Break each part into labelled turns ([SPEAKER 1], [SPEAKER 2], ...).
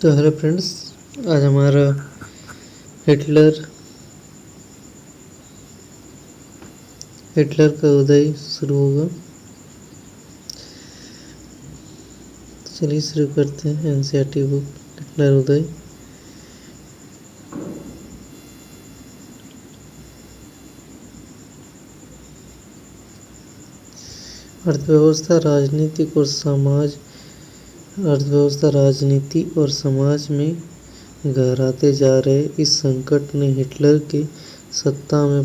[SPEAKER 1] तो hello friends, आज हमारा हिटलर हिटलर का उदय शुरू होगा। तो चलिए शुरू करते हैं एनसीईआरटी बुक हिटलर उदय। अर्थव्यवस्था राजनीति और समाज में गहराते जा रहे इस संकट ने हिटलर के सत्ता में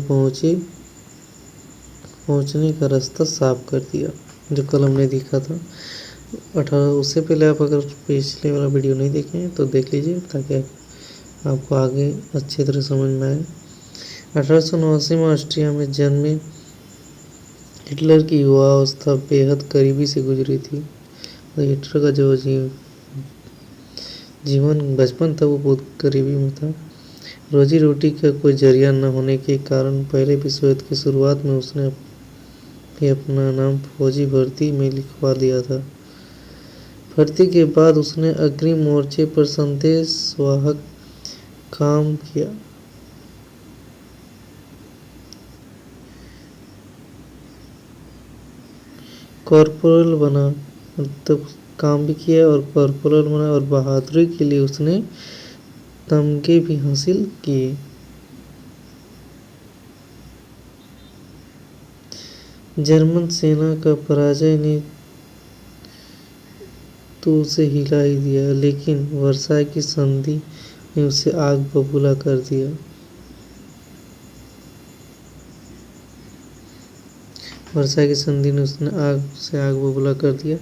[SPEAKER 1] पहुंचने का रास्ता साफ कर दिया। जो कल हमने देखा था 18, उससे पहले आप अगर पिछले वाला वीडियो नहीं देखे हैं तो देख लीजिए ताकि आपको आगे अच्छी तरह समझ में आए। 1889 में ऑस्ट्रिया में जन्मे हिटलर की युवावस्था बेहद करीबी से गुजरी थी। तो हिटलर का जो जीवन बचपन था वो बहुत करीबी में था। रोजी रोटी का कोई जरिया न होने के कारण पहले विश्व युद्ध की शुरुआत में उसने भी अपना नाम फौजी भर्ती में लिखवा दिया था। भर्ती के बाद उसने अग्रिम मोर्चे पर संदेशवाहक काम किया। कॉर्पोरल बना, मतलब काम भी किया और कॉर्पोरल बना, और बहादुरी के लिए उसने तमगे भी हासिल किए। जर्मन सेना का पराजय ने तो उसे हिला ही दिया, लेकिन वर्साई की संधि ने उसे आग बबूला कर दिया। वर्साई की संधि ने उसने आग बबूला कर दिया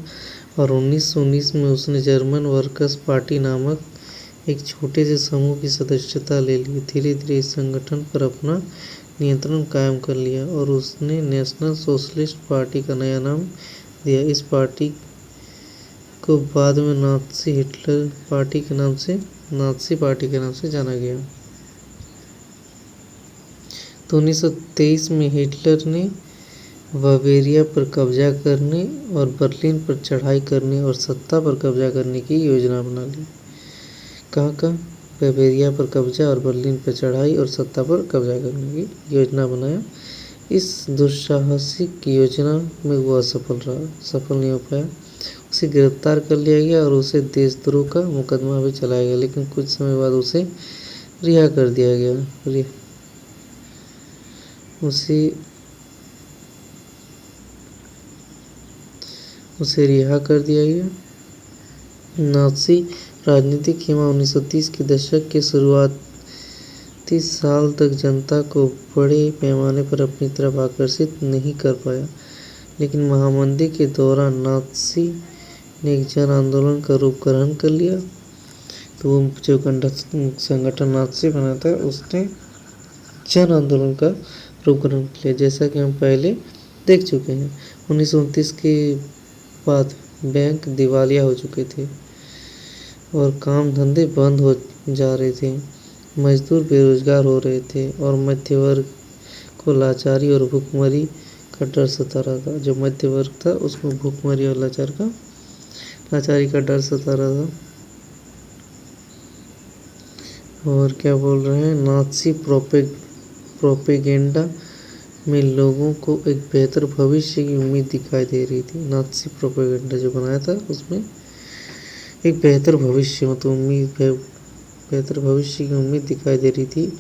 [SPEAKER 1] और 1919 में उसने जर्मन वर्कर्स पार्टी नामक एक छोटे से समूह की सदस्यता ले ली। धीरे धीरे इस संगठन पर अपना नियंत्रण कायम कर लिया और उसने नेशनल सोशलिस्ट पार्टी का नया नाम दिया। इस पार्टी को बाद में नात्सी पार्टी के नाम से जाना गया। तो 1923 में हिटलर ने बावेरिया पर कब्जा करने और बर्लिन पर चढ़ाई करने और सत्ता पर कब्जा करने की योजना बना ली। कहाँ बावेरिया पर कब्जा और बर्लिन पर चढ़ाई और सत्ता पर कब्जा करने की योजना बनाया। इस दुस्साहसिक योजना में वो सफल नहीं हो पाया। उसे गिरफ्तार कर लिया गया और उसे देशद्रोह का मुकदमा भी चलाया गया, लेकिन कुछ समय बाद उसे रिहा कर दिया गया। उसे रिहा कर दिया गया। नाज़ी राजनीति खेमा 1930 के दशक के शुरुआती साल तक जनता को बड़े पैमाने पर अपनी तरफ आकर्षित नहीं कर पाया, लेकिन महामंदी के दौरान नाज़ी ने एक जन आंदोलन का रूप ग्रहण कर लिया। तो वो जो संगठन नाज़ी बना था उसने जन आंदोलन का रूप ग्रहण किया, जैसा कि हम पहले देख चुके हैं। 1929 के बाद बैंक दिवालिया हो चुके थे और काम धंधे बंद हो जा रहे थे। मजदूर बेरोजगार हो रहे थे और मध्य वर्ग को लाचारी और भुखमरी का डर सता रहा था। जो मध्य वर्ग था उसको भुखमरी और लाचारी का डर सता रहा था। और क्या बोल रहे हैं, नाज़ी प्रोपेगेंडा में लोगों को एक बेहतर भविष्य की उम्मीद दिखाई दे रही थी। नाज़ी प्रोपेगेंडा जो बनाया था उसमें एक बेहतर भविष्य की उम्मीद दिखाई दे रही थी।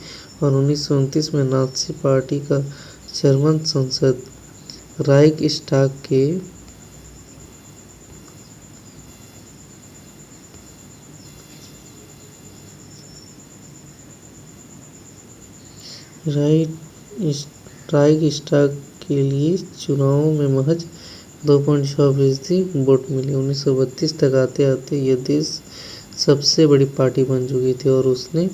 [SPEAKER 1] और 1929 में नाज़ी पार्टी का जर्मन संसद राइक्सटाग के लिए चुनावों में महज 2.6% वोट मिले। 1932 तक आते आते यह देश सबसे बड़ी पार्टी बन चुकी थी और उसने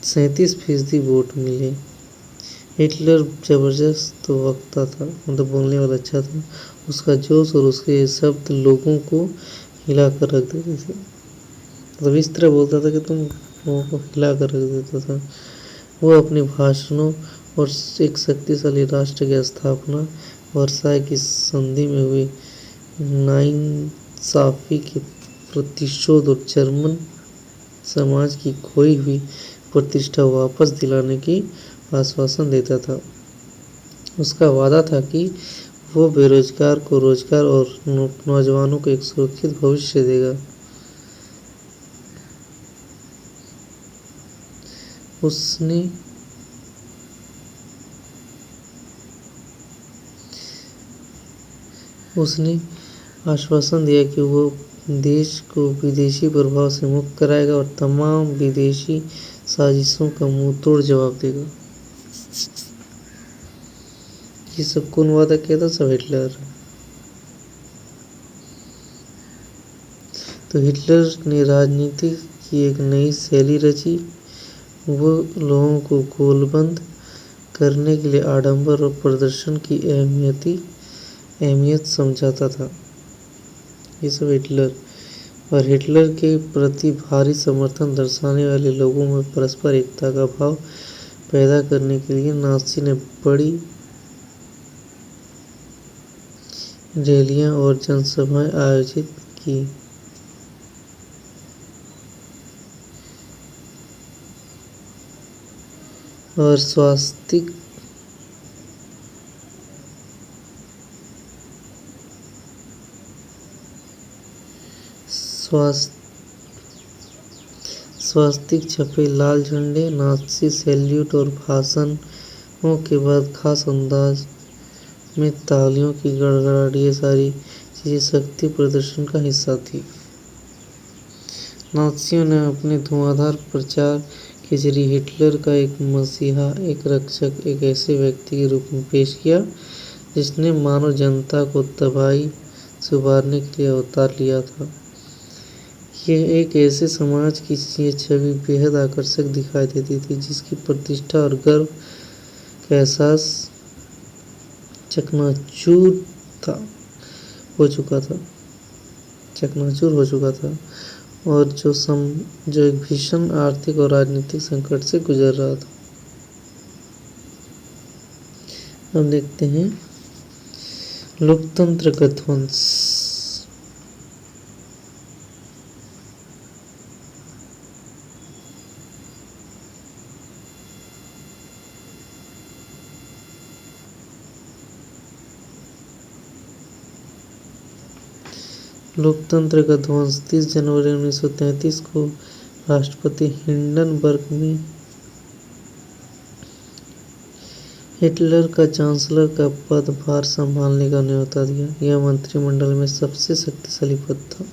[SPEAKER 1] 37% वोट मिले। हिटलर जबरदस्त वक्ता था, मतलब बोलने वाला अच्छा था। उसका जोश और उसके शब्द लोगों को हिला कर रख देते थे। मतलब इस तरह बोलता था कि तुम लोगों को हिला कर रख देता था। वो अपने भाषणों और एक शक्तिशाली राष्ट्र की स्थापना, वर्साई की संधि में हुई नाइंसाफ़ी के प्रतिशोध और जर्मन समाज की खोई हुई प्रतिष्ठा वापस दिलाने की आश्वासन देता था। उसका वादा था कि वो बेरोजगार को रोजगार और नौजवानों को एक सुरक्षित भविष्य देगा। उसने आश्वासन दिया कि वो देश को विदेशी प्रभाव से मुक्त कराएगा और तमाम विदेशी साजिशों का मुंहतोड़ जवाब देगा। ये सब कौन वादा किया था? सब हिटलर। तो हिटलर ने राजनीति की एक नई शैली रची। वो लोगों को गोलबंद करने के लिए आडंबर और प्रदर्शन की अहमियत समझाता था। ये सब हिटलर। और हिटलर के प्रति भारी समर्थन दर्शाने वाले लोगों में परस्पर एकता का भाव पैदा करने के लिए नाज़ी ने बड़ी रैलियां और जनसभाएं आयोजित की। और स्वास्तिक छपे लाल झंडे, नाज़ी सैल्यूट और भाषणों के बाद खास अंदाज में तालियों की गड़गड़ाहट, ये सारी चीजें शक्ति प्रदर्शन का हिस्सा थी। नाज़ियों ने अपने धुआंधार प्रचार के जरिए हिटलर का एक मसीहा, एक रक्षक, एक ऐसे व्यक्ति के रूप में पेश किया जिसने मानव जनता को तबाही से उबारने के लिए अवतार लिया था। यह एक ऐसे समाज की ये छवि बेहद आकर्षक दिखाई देती थी जिसकी प्रतिष्ठा और गर्व का एहसास चकनाचूर हो चुका था और जो एक भीषण आर्थिक और राजनीतिक संकट से गुजर रहा था। अब देखते हैं लोकतंत्र का ध्वंस। लोकतंत्र का ध्वंस 30 जनवरी 1933 को राष्ट्रपति हिंडनबर्ग में हिटलर का चांसलर का पदभार संभालने का न्योता दिया। यह मंत्रिमंडल में सबसे शक्तिशाली पद था।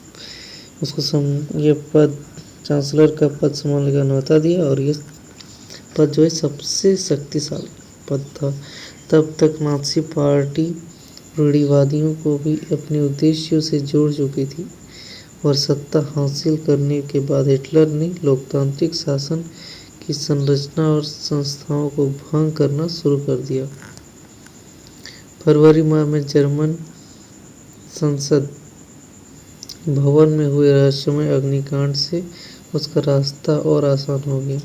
[SPEAKER 1] ये पद चांसलर का पद संभालने का न्योता दिया और यह पद जो है सबसे शक्तिशाली पद था। तब तक नाज़ी पार्टी रूढ़िवादियों को भी अपने उद्देश्यों से जोड़ चुकी थी और सत्ता हासिल करने के बाद हिटलर ने लोकतांत्रिक शासन की संरचना और संस्थाओं को भंग करना शुरू कर दिया। फरवरी माह में जर्मन संसद भवन में हुए रहस्यमय अग्निकांड से उसका रास्ता और आसान हो गया।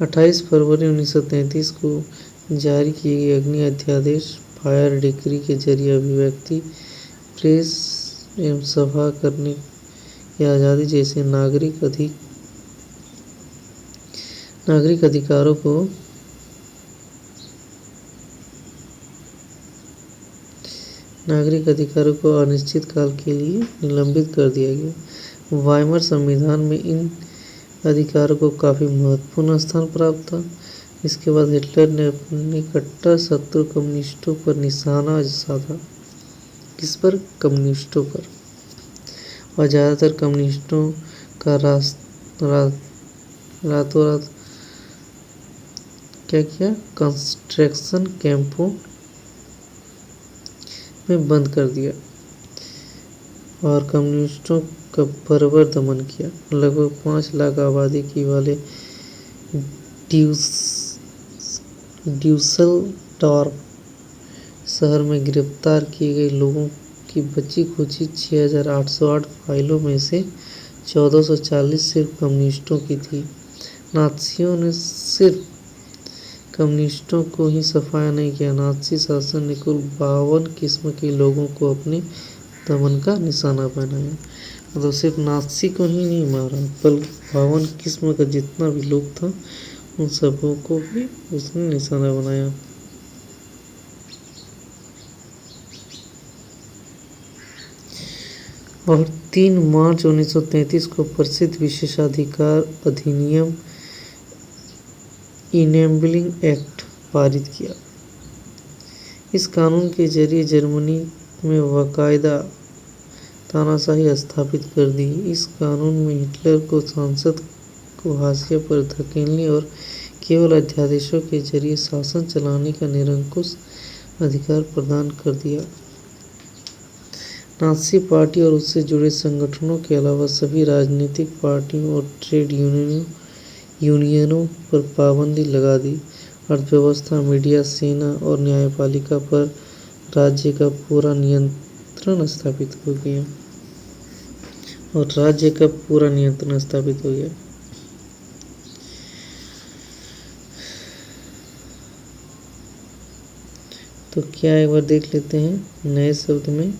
[SPEAKER 1] 28 फरवरी 1933 को जारी किए गए अग्नि अध्यादेश फायर डिक्री के जरिए अभिव्यक्ति, प्रेस एवं सभा करने की आज़ादी जैसे नागरिक अधिकारों को अनिश्चित काल के लिए निलंबित कर दिया गया। वाइमर संविधान में इन अधिकारों को काफी महत्वपूर्ण स्थान प्राप्त था। इसके बाद हिटलर ने अपने कट्टर शत्रु कम्युनिस्टों पर निशाना साधा। किस पर? कम्युनिस्टों पर। और ज़्यादातर कम्युनिस्टों का रातों रात क्या किया? कंसंट्रेशन कैंपों में बंद कर दिया और कम्युनिस्टों का बर्बर दमन किया। लगभग 5 लाख आबादी की वाले ड्यूसलडॉर्फ शहर में गिरफ्तार किए गए लोगों की बची खुची 6808 फाइलों में से 1440 सिर्फ कम्युनिस्टों की थी। नाज़ियों ने सिर्फ कम्युनिस्टों को ही सफाया नहीं किया, नाज़ी शासन ने कुल 52 किस्म के लोगों को अपने दमन का निशाना बनाया। तो सिर्फ नाज़ी को ही नहीं मारा, बल्कि 52 किस्म का जितना भी लोग था उन सबों को भी उसने निशाना बनाया। और 3 मार्च 1933 को प्रसिद्ध विशेषाधिकार अधिनियम इनेबलिंग एक्ट पारित किया। इस कानून के जरिए जर्मनी में बाकायदा तानाशाही स्थापित कर दी। इस कानून में हिटलर को संसद को हाशिए पर धकेलने और केवल अध्यादेशों के जरिए शासन चलाने का निरंकुश अधिकार प्रदान कर दिया। नाज़ी पार्टी और उससे जुड़े संगठनों के अलावा सभी राजनीतिक पार्टियों और ट्रेड यूनियनों पर पाबंदी लगा दी। अर्थव्यवस्था, मीडिया, सेना और न्यायपालिका पर राज्य का पूरा नियंत्रण स्थापित हो गया। तो क्या एक बार देख लेते हैं नए शब्द में।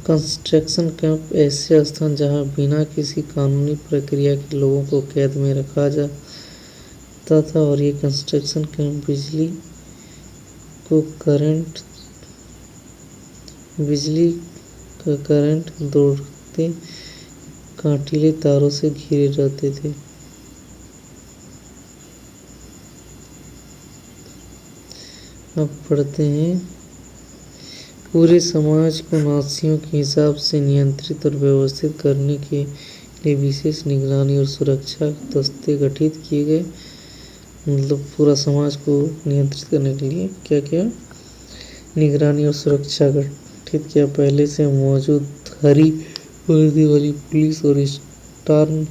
[SPEAKER 1] कंसंट्रेशन कैंप ऐसे स्थान जहां बिना किसी कानूनी प्रक्रिया के लोगों को कैद में रखा जाता था, और ये कंसंट्रेशन कैंप बिजली का करंट दौड़ते कांटीले तारों से घिरे रहते थे। अब पढ़ते हैं। पूरे समाज को नाज़ियों के हिसाब से नियंत्रित और व्यवस्थित करने के लिए विशेष निगरानी और सुरक्षा दस्ते गठित किए गए। मतलब पूरा समाज को नियंत्रित करने के लिए क्या किया? निगरानी और सुरक्षा गठित किया। पहले से मौजूद हरी वर्दी वाली पुलिस और स्टार्म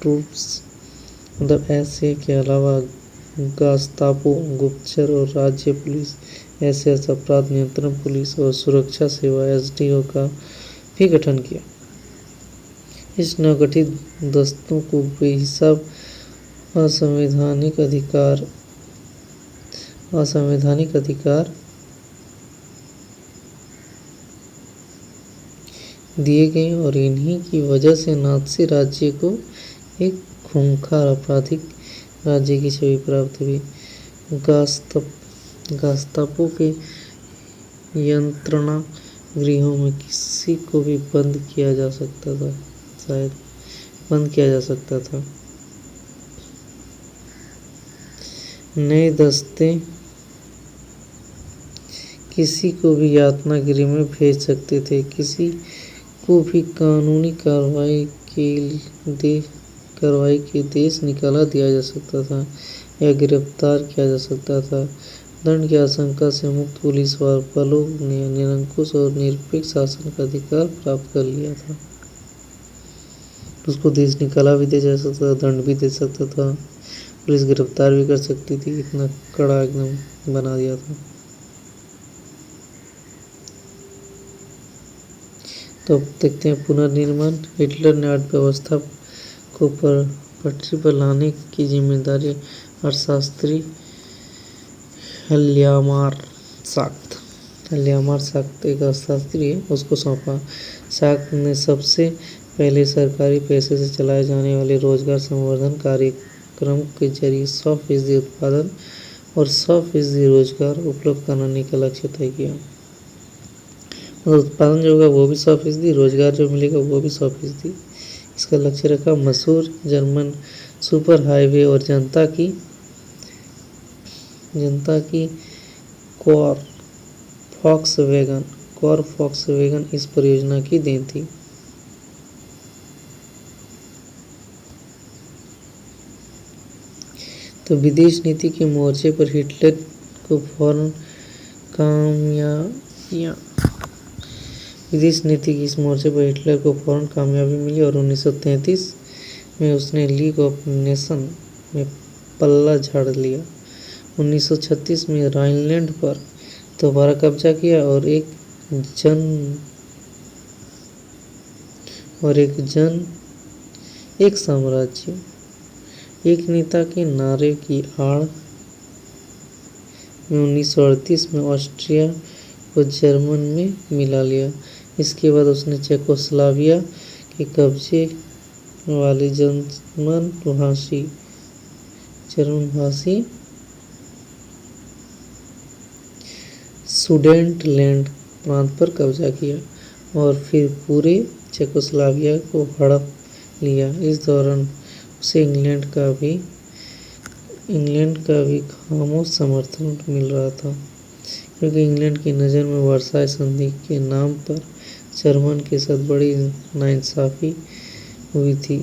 [SPEAKER 1] ट्रूप्स मतलब ऐसे के अलावा गस्तापो, गुप्तचर और राज्य पुलिस, ऐसे अपराध नियंत्रण पुलिस और सुरक्षा सेवा एसडीओ का भी गठन किया। इस नवगठित दस्तों को बेहिसाब असंवैधानिक अधिकार दिए गए और इन्हीं की वजह से नाज़ी राज्य को एक खूंखार आपराधिक राज्य की छवि प्राप्त हुई। गस्तापो के यंत्रणा गृहों में किसी को भी बंद किया जा सकता था। नए दस्ते किसी को भी यातना गृह में भेज सकते थे। किसी को भी कानूनी कार्रवाई के देश निकाला दिया जा सकता था या गिरफ्तार किया जा सकता था। दंड की आशंका से मुक्त पुलिस बलों ने निरंकुश और निरपेक्ष शासन का अधिकार प्राप्त कर लिया था। उसको देश निकाला भी दे जा सकता था, दंड भी दे सकता था, पुलिस गिरफ्तार भी कर सकती थी। इतना कड़ा एकदम बना दिया था। तो अब देखते हैं पुनर्निर्माण। हिटलर ने अर्थव्यवस्था को पटरी पर लाने की जिम्मेदारी अर्थशास्त्री हल्यामार साख्त एक अर्थशास्त्री है, उसको सौंपा। साख्त ने सबसे पहले सरकारी पैसे से चलाए जाने वाले रोजगार संवर्धन कार्यक्रम के जरिए 100% उत्पादन और 100% रोजगार उपलब्ध कराने का लक्ष्य तय किया। उत्पादन जो होगा वो भी 100%, रोजगार जो मिलेगा वो भी 100%। इसका लक्ष्य रखा। मशहूर जर्मन सुपर हाईवे और जनता की कोर फॉक्सवैगन इस परियोजना की देन थी। तो विदेश नीति के मोर्चे पर हिटलर को फौरन कामयाबी मिली और 1933 में उसने लीग ऑफ नेशन में पल्ला झाड़ लिया। 1936 में राइनलैंड पर दोबारा कब्जा किया और एक साम्राज्य एक नेता के नारे की आड़ में 1938 में ऑस्ट्रिया को जर्मन में मिला लिया। इसके बाद उसने चेकोस्लोवाकिया के कब्जे वाले जर्मन भाषी सुडेटलैंड प्रांत पर कब्जा किया और फिर पूरे चेकोस्लोवाकिया को हड़प लिया। इस दौरान उसे इंग्लैंड का भी खामोश समर्थन मिल रहा था, क्योंकि इंग्लैंड की नज़र में वर्साई संधि के नाम पर जर्मन के साथ बड़ी नाइंसाफी हुई थी।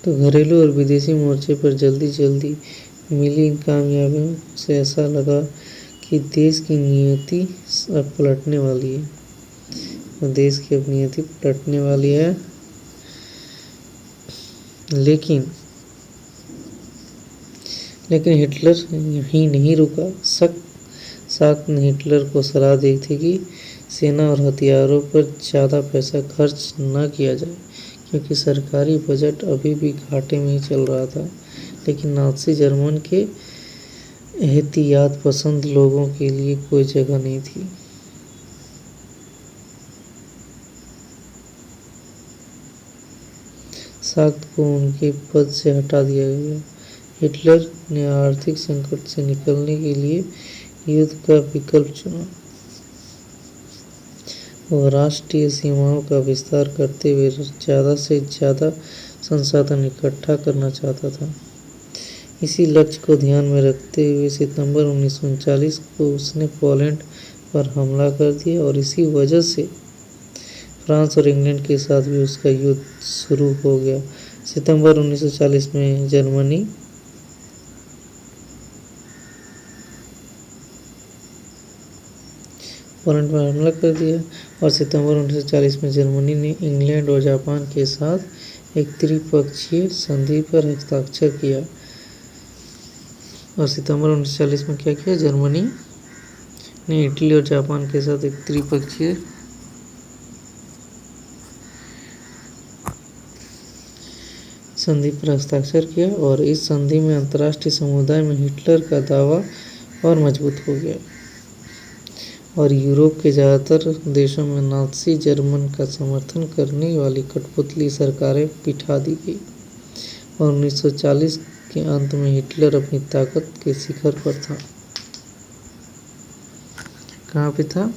[SPEAKER 1] तो घरेलू और विदेशी मोर्चे पर जल्दी मिली कामयाबियों से ऐसा लगा कि देश की नियति अब पलटने वाली है। देश की अब नियति पलटने वाली है। लेकिन हिटलर यहीं नहीं रुका। साथ ने हिटलर को सलाह दी थी कि सेना और हथियारों पर ज़्यादा पैसा खर्च न किया जाए, क्योंकि सरकारी बजट अभी भी घाटे में ही चल रहा था। लेकिन नाज़ी जर्मन के एहतियात पसंद लोगों के लिए कोई जगह नहीं थी। साख्त को उनके पद से हटा दिया गया। हिटलर ने आर्थिक संकट से निकलने के लिए युद्ध का विकल्प चुना। वह राष्ट्रीय सीमाओं का विस्तार करते हुए ज़्यादा से ज़्यादा संसाधन इकट्ठा करना चाहता था। इसी लक्ष्य को ध्यान में रखते हुए सितंबर 1939 को उसने पोलैंड पर हमला कर दिया और इसी वजह से फ्रांस और इंग्लैंड के साथ भी उसका युद्ध शुरू हो गया। सितंबर 1940 में जर्मनी पोलैंड पर हमला कर दिया और सितंबर 1940 में जर्मनी ने इंग्लैंड और जापान के साथ एक त्रिपक्षीय संधि पर हस्ताक्षर किया। और सितंबर 1940 में क्या किया? जर्मनी ने इटली और जापान के साथ एक त्रिपक्षीय संधि पर हस्ताक्षर किया और इस संधि में अंतर्राष्ट्रीय समुदाय में हिटलर का दावा और मजबूत हो गया और यूरोप के ज़्यादातर देशों में नाज़ी जर्मन का समर्थन करने वाली कठपुतली सरकारें बिठा दी गई। और 1940 के अंत में हिटलर अपनी ताकत के शिखर पर था। कहाँ पे था?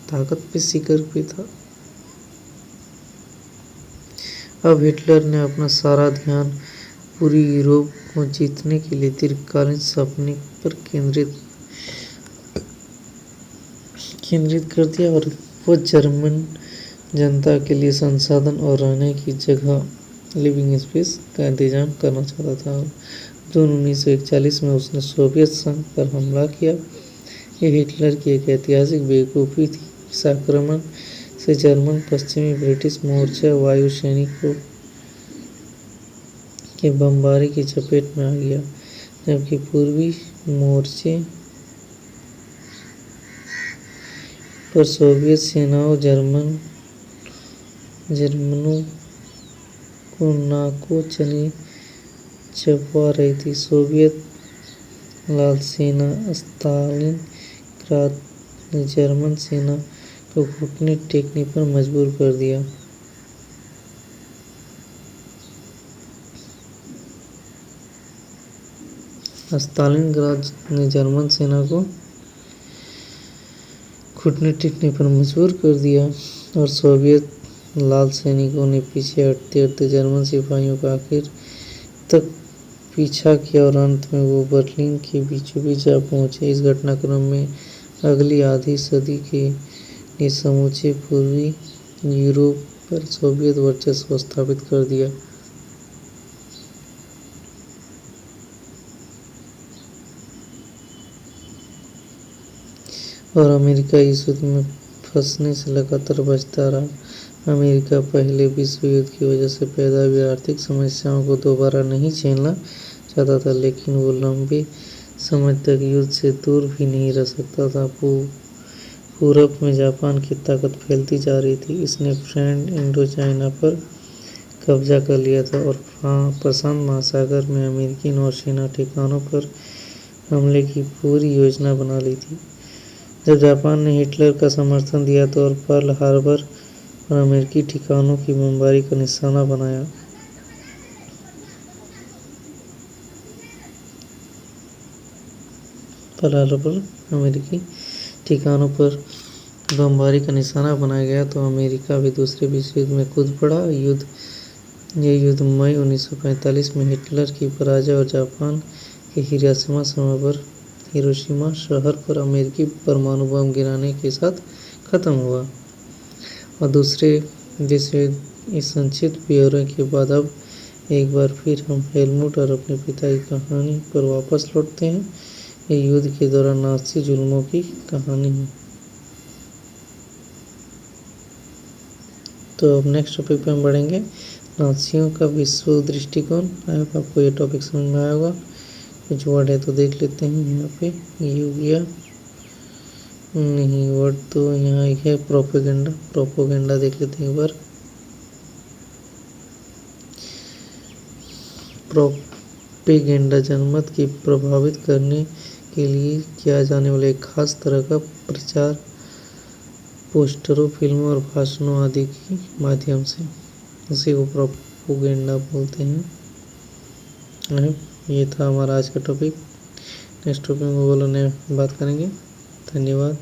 [SPEAKER 1] ताकत पे शिखर पे था। अब हिटलर ने अपना सारा ध्यान पूरी यूरोप को जीतने के लिए दीर्घकालीन सपने पर केंद्रित कर दिया और वो जर्मन जनता के लिए संसाधन और रहने की जगह लिविंग स्पेस का इंतजाम करना चाहता था। जून 1941 में उसने सोवियत संघ पर हमला किया। यह हिटलर की एक ऐतिहासिक बेवकूफ़ी थी। इस आक्रमण से जर्मन पश्चिमी ब्रिटिश मोर्चा वायु सैनिकों के बमबारी की चपेट में आ गया, जबकि पूर्वी मोर्चे पर सोवियत सेनाओं जर्मनों को नाको चबवा रही थी। सोवियत लाल सेना स्टालिनग्राद ने जर्मन सेना को घुटने टेकने पर मजबूर कर दिया। स्टालिनग्राद ने जर्मन सेना को घुटने टेकने पर मजबूर कर दिया और सोवियत लाल सैनिकों ने पीछे हटते हटते जर्मन सिपाहियों का आखिर तक पीछा किया और अंत में वो बर्लिन के बीचों बीच जा पहुंचे। इस घटनाक्रम में अगली आधी सदी के लिए समूचे पूर्वी यूरोप पर सोवियत वर्चस्व स्थापित कर दिया। और अमेरिका इस युद्ध में फंसने से लगातार बचता रहा। अमेरिका पहले विश्व युद्ध की वजह से पैदा हुई आर्थिक समस्याओं को दोबारा नहीं झेलना चाहता था, लेकिन वो लंबे समय तक युद्ध से दूर भी नहीं रह सकता था। पूरब में जापान की ताकत फैलती जा रही थी। इसने फ्रेंच इंडोचाइना पर कब्जा कर लिया था और प्रशांत महासागर में अमेरिकी नौसेना ठिकानों पर हमले की पूरी योजना बना ली थी। जब जापान ने हिटलर का समर्थन दिया तो और पर्ल हार्बर और अमेरिकी ठिकानों की बमबारी का निशाना बनाया। पर्ल हार्बर अमेरिकी ठिकानों पर बमबारी का निशाना बनाया गया तो अमेरिका भी दूसरे विश्व युद्ध में कूद पड़ा। यह युद्ध मई 1945 में हिटलर की पराजय और जापान के हिरोशिमा शहर पर अमेरिकी परमाणु बम गिराने के साथ खत्म हुआ। और दूसरे विश्व युद्ध इस संक्षिप्त ब्यौरे के बाद अब एक बार फिर हम हेलमुट और अपने पिता की कहानी पर वापस लौटते हैं। ये युद्ध के दौरान नाज़ी जुल्मों की कहानी है। तो अब नेक्स्ट टॉपिक पे हम बढ़ेंगे, नाज़ियों का विश्व दृष्टिकोण। आई होप आपको ये टॉपिक समझ में आया होगा। कुछ वर्ड है तो देख लेते हैं। यहाँ पे ये हो गया, नहीं वर्ड तो यहाँ एक है प्रोपेगेंडा। प्रोपोगेंडा देख लेते हैं एक बार। प्रोपेगेंडा जनमत की प्रभावित करने के लिए किया जाने वाला एक खास तरह का प्रचार पोस्टरों, फिल्मों और भाषणों आदि के माध्यम से, इसी को प्रोपेगेंडा बोलते हैं। ये था हमारा आज का टॉपिक। नेक्स्ट टॉपिक में बोलो नए बात करेंगे। धन्यवाद।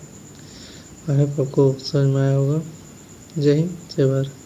[SPEAKER 1] आई होप आपको समझ में आया होगा। जय हिंद, जय भारत।